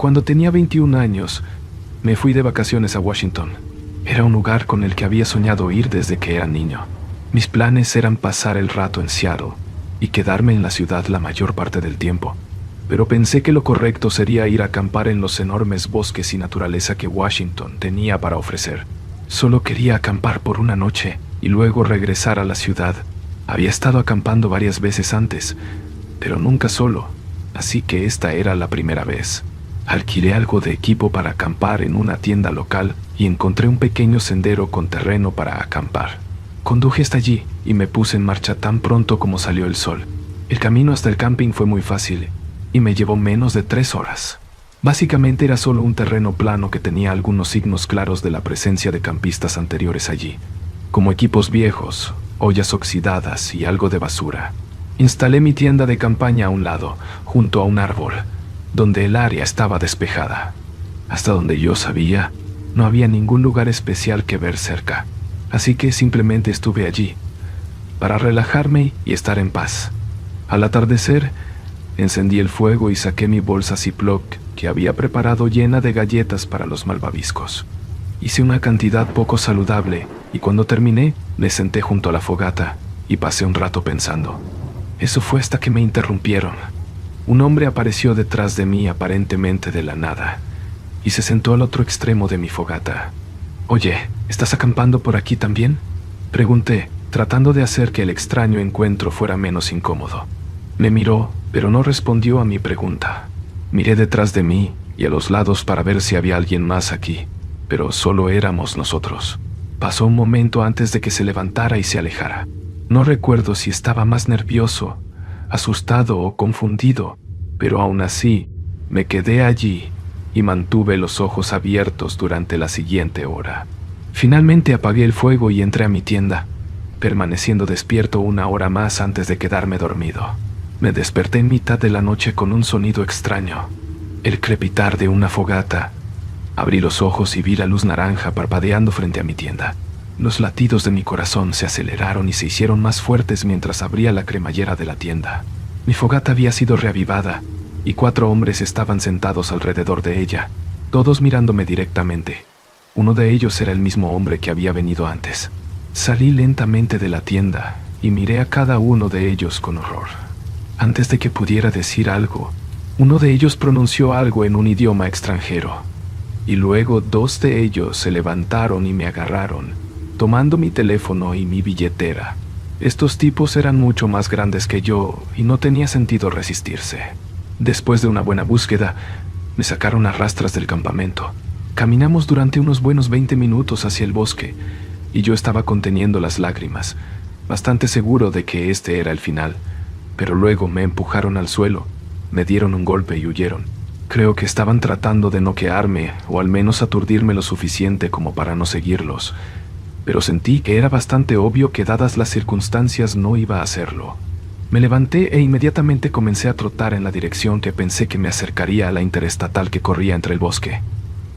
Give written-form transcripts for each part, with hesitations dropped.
Cuando tenía 21 años, me fui de vacaciones a Washington. Era un lugar con el que había soñado ir desde que era niño. Mis planes eran pasar el rato en Seattle y quedarme en la ciudad la mayor parte del tiempo. Pero pensé que lo correcto sería ir a acampar en los enormes bosques y naturaleza que Washington tenía para ofrecer. Solo quería acampar por una noche y luego regresar a la ciudad. Había estado acampando varias veces antes, pero nunca solo, así que esta era la primera vez. Alquilé algo de equipo para acampar en una tienda local y encontré un pequeño sendero con terreno para acampar. Conduje hasta allí y me puse en marcha tan pronto como salió el sol. El camino hasta el camping fue muy fácil y me llevó menos de 3 horas. Básicamente era solo un terreno plano que tenía algunos signos claros de la presencia de campistas anteriores allí, como equipos viejos, ollas oxidadas y algo de basura. Instalé mi tienda de campaña a un lado, junto a un árbol, donde el área estaba despejada. Hasta donde yo sabía, no había ningún lugar especial que ver cerca, así que simplemente estuve allí, para relajarme y estar en paz. Al atardecer, encendí el fuego y saqué mi bolsa Ziploc que había preparado llena de galletas para los malvaviscos. Hice una cantidad poco saludable y cuando terminé, me senté junto a la fogata y pasé un rato pensando. Eso fue hasta que me interrumpieron. Un hombre apareció detrás de mí aparentemente de la nada y se sentó al otro extremo de mi fogata. «Oye, ¿estás acampando por aquí también?», pregunté, tratando de hacer que el extraño encuentro fuera menos incómodo. Me miró, pero no respondió a mi pregunta. Miré detrás de mí y a los lados para ver si había alguien más aquí, pero solo éramos nosotros. Pasó un momento antes de que se levantara y se alejara. No recuerdo si estaba más nervioso, asustado o confundido, pero aún así me quedé allí y mantuve los ojos abiertos durante la siguiente hora. Finalmente apagué el fuego y entré a mi tienda, permaneciendo despierto 1 hora más antes de quedarme dormido. Me desperté en mitad de la noche con un sonido extraño, el crepitar de una fogata. Abrí los ojos y vi la luz naranja parpadeando frente a mi tienda. Los latidos de mi corazón se aceleraron y se hicieron más fuertes mientras abría la cremallera de la tienda. Mi fogata había sido reavivada y 4 hombres estaban sentados alrededor de ella, todos mirándome directamente. Uno de ellos era el mismo hombre que había venido antes. Salí lentamente de la tienda y miré a cada uno de ellos con horror. Antes de que pudiera decir algo, uno de ellos pronunció algo en un idioma extranjero, y luego 2 de ellos se levantaron y me agarraron, tomando mi teléfono y mi billetera. Estos tipos eran mucho más grandes que yo y no tenía sentido resistirse. Después de una buena búsqueda, me sacaron a rastras del campamento. Caminamos durante unos buenos 20 minutos hacia el bosque, y yo estaba conteniendo las lágrimas, bastante seguro de que este era el final. Pero luego me empujaron al suelo, me dieron un golpe y huyeron. Creo que estaban tratando de noquearme o al menos aturdirme lo suficiente como para no seguirlos, pero sentí que era bastante obvio que dadas las circunstancias no iba a hacerlo. Me levanté e inmediatamente comencé a trotar en la dirección que pensé que me acercaría a la interestatal que corría entre el bosque.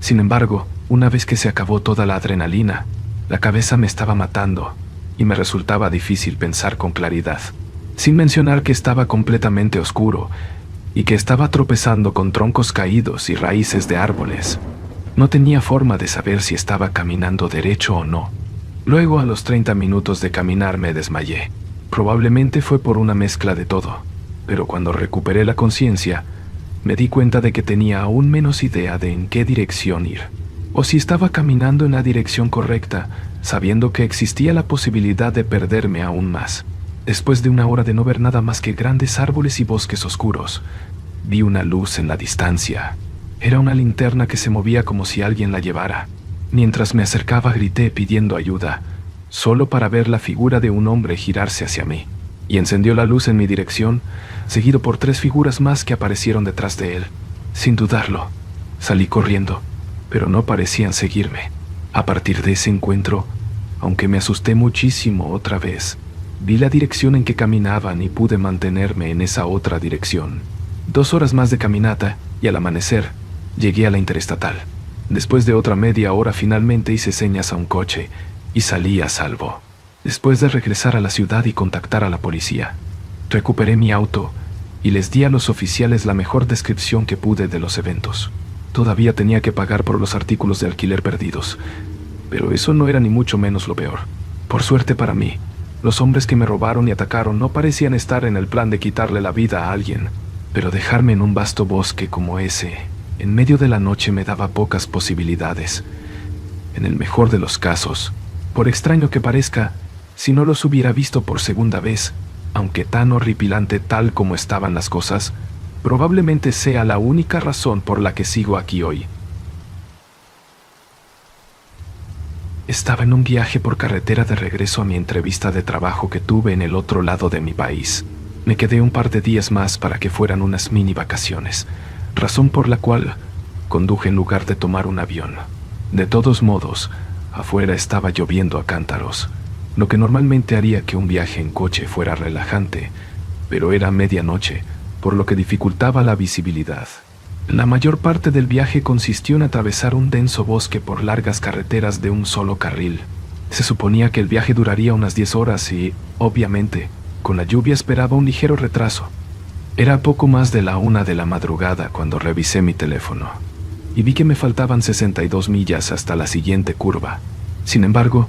Sin embargo, una vez que se acabó toda la adrenalina, la cabeza me estaba matando y me resultaba difícil pensar con claridad. Sin mencionar que estaba completamente oscuro y que estaba tropezando con troncos caídos y raíces de árboles. No tenía forma de saber si estaba caminando derecho o no. Luego, a los 30 minutos de caminar, me desmayé. Probablemente fue por una mezcla de todo, pero cuando recuperé la conciencia, me di cuenta de que tenía aún menos idea de en qué dirección ir, o si estaba caminando en la dirección correcta, sabiendo que existía la posibilidad de perderme aún más. Después de 1 hora de no ver nada más que grandes árboles y bosques oscuros, vi una luz en la distancia. Era una linterna que se movía como si alguien la llevara. Mientras me acercaba, grité pidiendo ayuda, solo para ver la figura de un hombre girarse hacia mí, y encendió la luz en mi dirección, seguido por 3 figuras más que aparecieron detrás de él. Sin dudarlo, salí corriendo, pero no parecían seguirme. A partir de ese encuentro, aunque me asusté muchísimo otra vez, vi la dirección en que caminaban y pude mantenerme en esa otra dirección. 2 horas más de caminata y al amanecer llegué a la interestatal. Después de otra media hora finalmente hice señas a un coche y salí a salvo. Después de regresar a la ciudad y contactar a la policía, recuperé mi auto y les di a los oficiales la mejor descripción que pude de los eventos. Todavía tenía que pagar por los artículos de alquiler perdidos, pero eso no era ni mucho menos lo peor. Por suerte para mí, los hombres que me robaron y atacaron no parecían estar en el plan de quitarle la vida a alguien, pero dejarme en un vasto bosque como ese, en medio de la noche, me daba pocas posibilidades. En el mejor de los casos, por extraño que parezca, si no los hubiera visto por segunda vez, aunque tan horripilante tal como estaban las cosas, probablemente sea la única razón por la que sigo aquí hoy. Estaba en un viaje por carretera de regreso a mi entrevista de trabajo que tuve en el otro lado de mi país. Me quedé un par de días más para que fueran unas mini vacaciones, razón por la cual conduje en lugar de tomar un avión. De todos modos, afuera estaba lloviendo a cántaros, lo que normalmente haría que un viaje en coche fuera relajante, pero era medianoche, por lo que dificultaba la visibilidad. La mayor parte del viaje consistió en atravesar un denso bosque por largas carreteras de un solo carril. Se suponía que el viaje duraría unas 10 horas y, obviamente, con la lluvia esperaba un ligero retraso. Era poco más de la 1 de la madrugada cuando revisé mi teléfono y vi que me faltaban 62 millas hasta la siguiente curva. Sin embargo,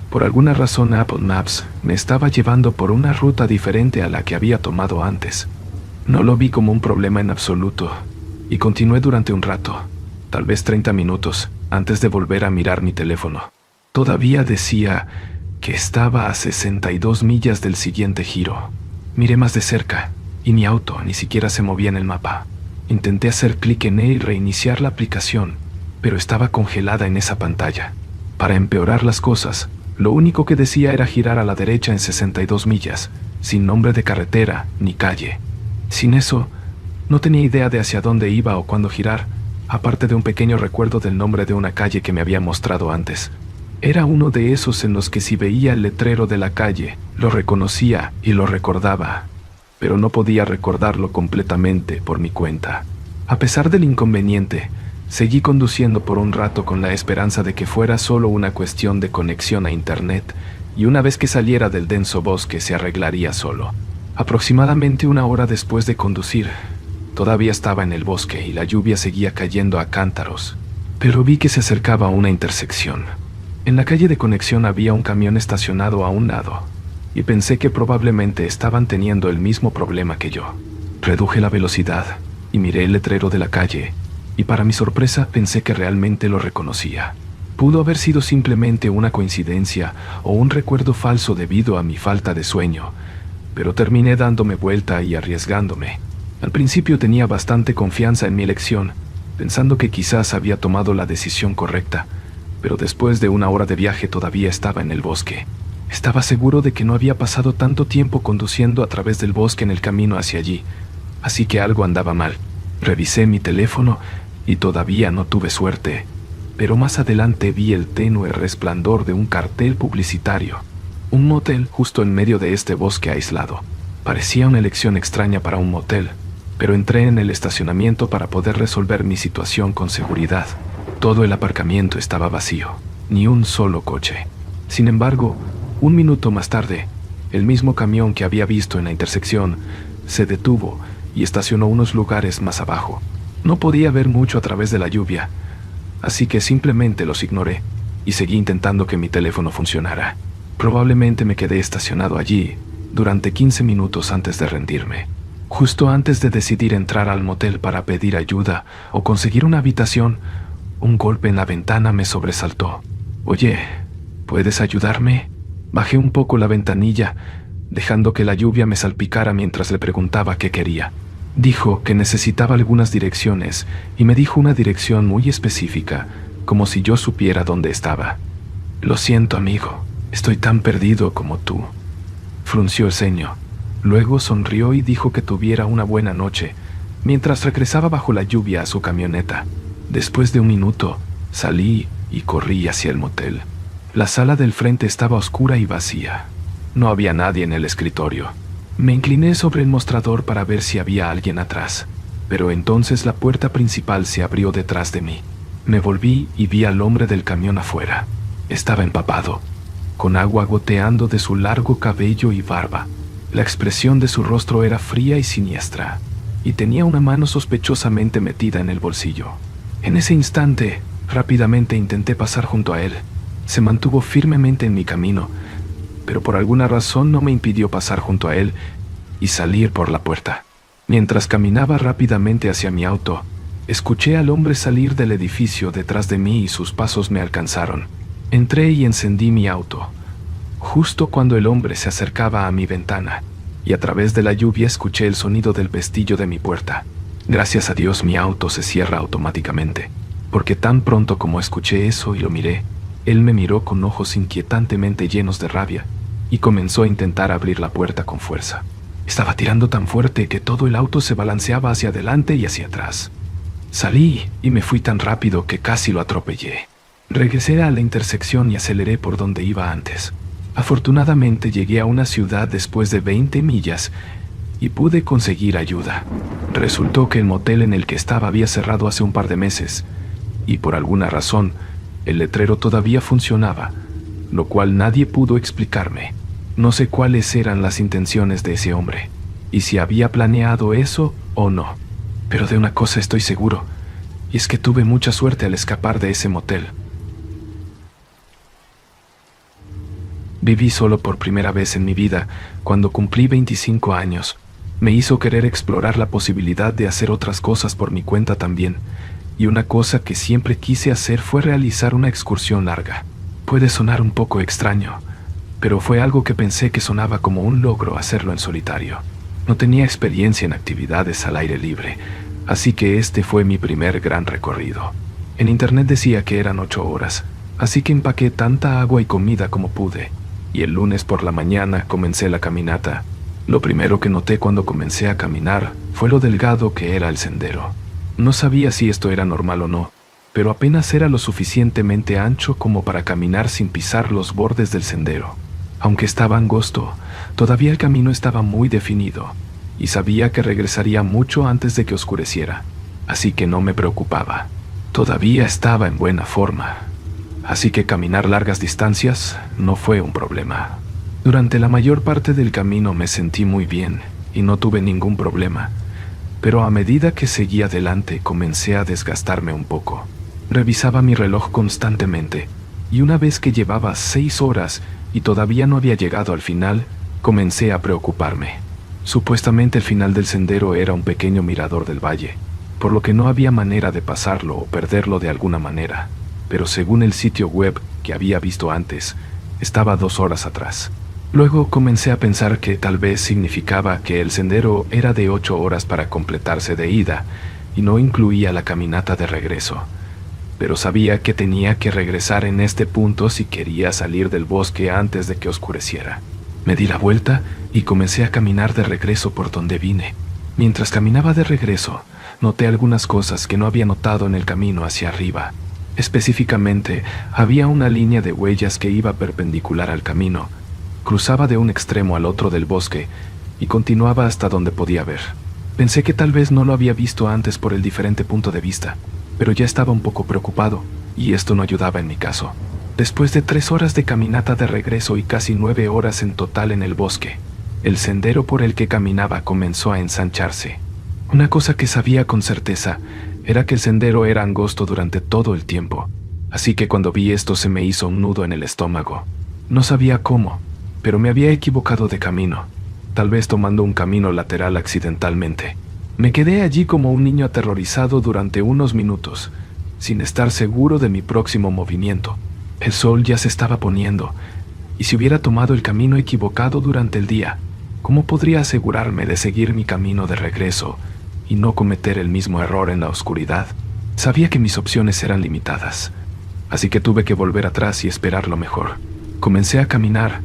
por alguna razón Apple Maps me estaba llevando por una ruta diferente a la que había tomado antes. No lo vi como un problema en absoluto y continué durante un rato, tal vez 30 minutos, antes de volver a mirar mi teléfono. Todavía decía que estaba a 62 millas del siguiente giro. Miré más de cerca y mi auto ni siquiera se movía en el mapa. Intenté hacer clic en él y reiniciar la aplicación, pero estaba congelada en esa pantalla. Para empeorar las cosas, lo único que decía era girar a la derecha en 62 millas, sin nombre de carretera ni calle. Sin eso, no tenía idea de hacia dónde iba o cuándo girar, aparte de un pequeño recuerdo del nombre de una calle que me había mostrado antes. Era uno de esos en los que si veía el letrero de la calle, lo reconocía y lo recordaba, pero no podía recordarlo completamente por mi cuenta. A pesar del inconveniente, seguí conduciendo por un rato con la esperanza de que fuera solo una cuestión de conexión a internet, y una vez que saliera del denso bosque se arreglaría solo. Aproximadamente 1 hora después de conducir, todavía estaba en el bosque y la lluvia seguía cayendo a cántaros, pero vi que se acercaba a una intersección. En la calle de conexión había un camión estacionado a un lado, y pensé que probablemente estaban teniendo el mismo problema que yo. Reduje la velocidad y miré el letrero de la calle, y para mi sorpresa pensé que realmente lo reconocía. Pudo haber sido simplemente una coincidencia o un recuerdo falso debido a mi falta de sueño, pero terminé dándome vuelta y arriesgándome. Al principio tenía bastante confianza en mi elección, pensando que quizás había tomado la decisión correcta, pero después de 1 hora de viaje todavía estaba en el bosque. Estaba seguro de que no había pasado tanto tiempo conduciendo a través del bosque en el camino hacia allí, así que algo andaba mal. Revisé mi teléfono y todavía no tuve suerte, pero más adelante vi el tenue resplandor de un cartel publicitario. Un motel justo en medio de este bosque aislado. Parecía una elección extraña para un motel, pero entré en el estacionamiento para poder resolver mi situación con seguridad. Todo el aparcamiento estaba vacío, ni un solo coche. Sin embargo, 1 minuto más tarde, el mismo camión que había visto en la intersección se detuvo y estacionó unos lugares más abajo. No podía ver mucho a través de la lluvia, así que simplemente los ignoré y seguí intentando que mi teléfono funcionara. Probablemente me quedé estacionado allí durante 15 minutos antes de rendirme. Justo antes de decidir entrar al motel para pedir ayuda o conseguir una habitación, un golpe en la ventana me sobresaltó. «Oye, ¿puedes ayudarme?». Bajé un poco la ventanilla, dejando que la lluvia me salpicara mientras le preguntaba qué quería. Dijo que necesitaba algunas direcciones y me dijo una dirección muy específica, como si yo supiera dónde estaba. «Lo siento, amigo, estoy tan perdido como tú». Frunció el ceño. Luego sonrió y dijo que tuviera una buena noche, mientras regresaba bajo la lluvia a su camioneta. Después de 1 minuto, salí y corrí hacia el motel. La sala del frente estaba oscura y vacía. No había nadie en el escritorio. Me incliné sobre el mostrador para ver si había alguien atrás, pero entonces la puerta principal se abrió detrás de mí. Me volví y vi al hombre del camión afuera. Estaba empapado, con agua goteando de su largo cabello y barba. La expresión de su rostro era fría y siniestra, y tenía una mano sospechosamente metida en el bolsillo. En ese instante, rápidamente intenté pasar junto a él. Se mantuvo firmemente en mi camino, pero por alguna razón no me impidió pasar junto a él y salir por la puerta. Mientras caminaba rápidamente hacia mi auto, escuché al hombre salir del edificio detrás de mí y sus pasos me alcanzaron. Entré y encendí mi auto, justo cuando el hombre se acercaba a mi ventana, y a través de la lluvia escuché el sonido del pestillo de mi puerta. Gracias a Dios mi auto se cierra automáticamente, porque tan pronto como escuché eso y lo miré, él me miró con ojos inquietantemente llenos de rabia y comenzó a intentar abrir la puerta con fuerza. Estaba tirando tan fuerte que todo el auto se balanceaba hacia adelante y hacia atrás. Salí y me fui tan rápido que casi lo atropellé. Regresé a la intersección y aceleré por donde iba antes. Afortunadamente llegué a una ciudad después de 20 millas y pude conseguir ayuda. Resultó que el motel en el que estaba había cerrado hace un par de meses y por alguna razón el letrero todavía funcionaba, lo cual nadie pudo explicarme. No sé cuáles eran las intenciones de ese hombre y si había planeado eso o no. Pero de una cosa estoy seguro, y es que tuve mucha suerte al escapar de ese motel. Viví solo por primera vez en mi vida cuando cumplí 25 años. Me hizo querer explorar la posibilidad de hacer otras cosas por mi cuenta también, y una cosa que siempre quise hacer fue realizar una excursión larga. Puede sonar un poco extraño, pero fue algo que pensé que sonaba como un logro hacerlo en solitario. No tenía experiencia en actividades al aire libre, así que este fue mi primer gran recorrido. En internet decía que eran 8 horas, así que empaqué tanta agua y comida como pude, y el lunes por la mañana comencé la caminata. Lo primero que noté cuando comencé a caminar fue lo delgado que era el sendero. No sabía si esto era normal o no, pero apenas era lo suficientemente ancho como para caminar sin pisar los bordes del sendero. Aunque estaba angosto, todavía el camino estaba muy definido, y sabía que regresaría mucho antes de que oscureciera, así que no me preocupaba. Todavía estaba en buena forma, así que caminar largas distancias no fue un problema. Durante la mayor parte del camino me sentí muy bien y no tuve ningún problema, pero a medida que seguía adelante comencé a desgastarme un poco. Revisaba mi reloj constantemente, y una vez que llevaba 6 horas y todavía no había llegado al final, comencé a preocuparme. Supuestamente el final del sendero era un pequeño mirador del valle, por lo que no había manera de pasarlo o perderlo de alguna manera, pero según el sitio web que había visto antes, estaba 2 horas atrás. Luego comencé a pensar que tal vez significaba que el sendero era de 8 horas para completarse de ida y no incluía la caminata de regreso. Pero sabía que tenía que regresar en este punto si quería salir del bosque antes de que oscureciera. Me di la vuelta y comencé a caminar de regreso por donde vine. Mientras caminaba de regreso, noté algunas cosas que no había notado en el camino hacia arriba. Específicamente, había una línea de huellas que iba perpendicular al camino, cruzaba de un extremo al otro del bosque y continuaba hasta donde podía ver. Pensé que tal vez no lo había visto antes por el diferente punto de vista, pero ya estaba un poco preocupado, y esto no ayudaba en mi caso. Después de 3 horas de caminata de regreso y casi 9 horas en total en el bosque, el sendero por el que caminaba comenzó a ensancharse. Una cosa que sabía con certeza era que el sendero era angosto durante todo el tiempo, así que cuando vi esto se me hizo un nudo en el estómago. No sabía cómo, pero me había equivocado de camino, tal vez tomando un camino lateral accidentalmente. Me quedé allí como un niño aterrorizado durante unos minutos, sin estar seguro de mi próximo movimiento. El sol ya se estaba poniendo, y si hubiera tomado el camino equivocado durante el día, ¿cómo podría asegurarme de seguir mi camino de regreso y no cometer el mismo error en la oscuridad? Sabía que mis opciones eran limitadas, así que tuve que volver atrás y esperar lo mejor. Comencé a caminar,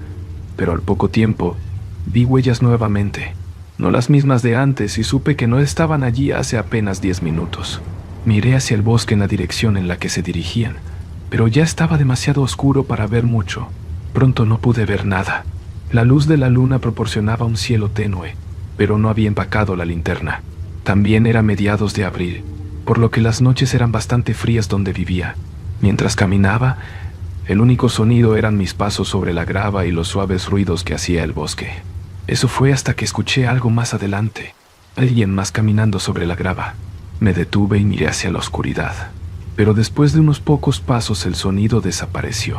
pero al poco tiempo vi huellas nuevamente. No las mismas de antes, y supe que no estaban allí hace apenas 10 minutos. Miré hacia el bosque en la dirección en la que se dirigían, pero ya estaba demasiado oscuro para ver mucho. Pronto no pude ver nada. La luz de la luna proporcionaba un cielo tenue, pero no había empacado la linterna. También era mediados de abril, por lo que las noches eran bastante frías donde vivía. Mientras caminaba, el único sonido eran mis pasos sobre la grava y los suaves ruidos que hacía el bosque. Eso fue hasta que escuché algo más adelante, alguien más caminando sobre la grava. Me detuve y miré hacia la oscuridad. pero después de unos pocos pasos el sonido desapareció.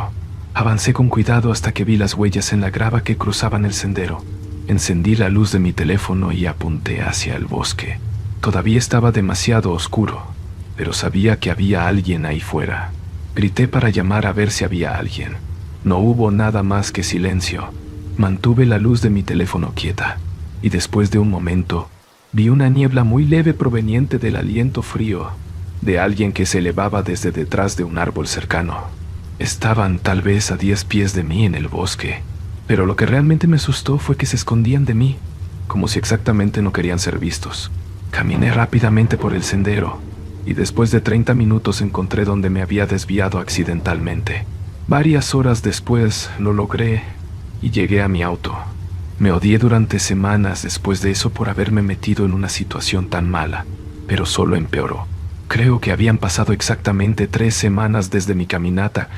Avancé con cuidado hasta que vi las huellas en la grava que cruzaban el sendero. Encendí la luz de mi teléfono y apunté hacia el bosque. Todavía estaba demasiado oscuro, pero sabía que había alguien ahí fuera. Grité para llamar a ver si había alguien. No hubo nada más que silencio. Mantuve la luz de mi teléfono quieta, y después de un momento, vi una niebla muy leve proveniente del aliento frío de alguien que se elevaba desde detrás de un árbol cercano. Estaban tal vez a 10 pies de mí en el bosque, pero lo que realmente me asustó fue que se escondían de mí, como si exactamente no querían ser vistos. Caminé rápidamente por el sendero, y después de 30 minutos encontré donde me había desviado accidentalmente. Varias horas después lo logré y llegué a mi auto. Me odié durante semanas después de eso por haberme metido en una situación tan mala, pero solo empeoró. Creo que habían pasado exactamente 3 semanas desde mi caminata,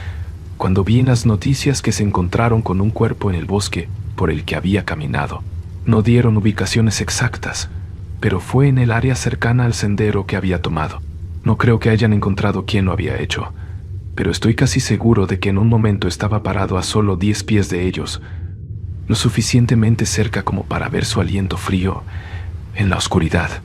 cuando vi en las noticias que se encontraron con un cuerpo en el bosque por el que había caminado. No dieron ubicaciones exactas, pero fue en el área cercana al sendero que había tomado. No creo que hayan encontrado quién lo había hecho, pero estoy casi seguro de que en un momento estaba parado a solo 10 pies de ellos, lo suficientemente cerca como para ver su aliento frío en la oscuridad.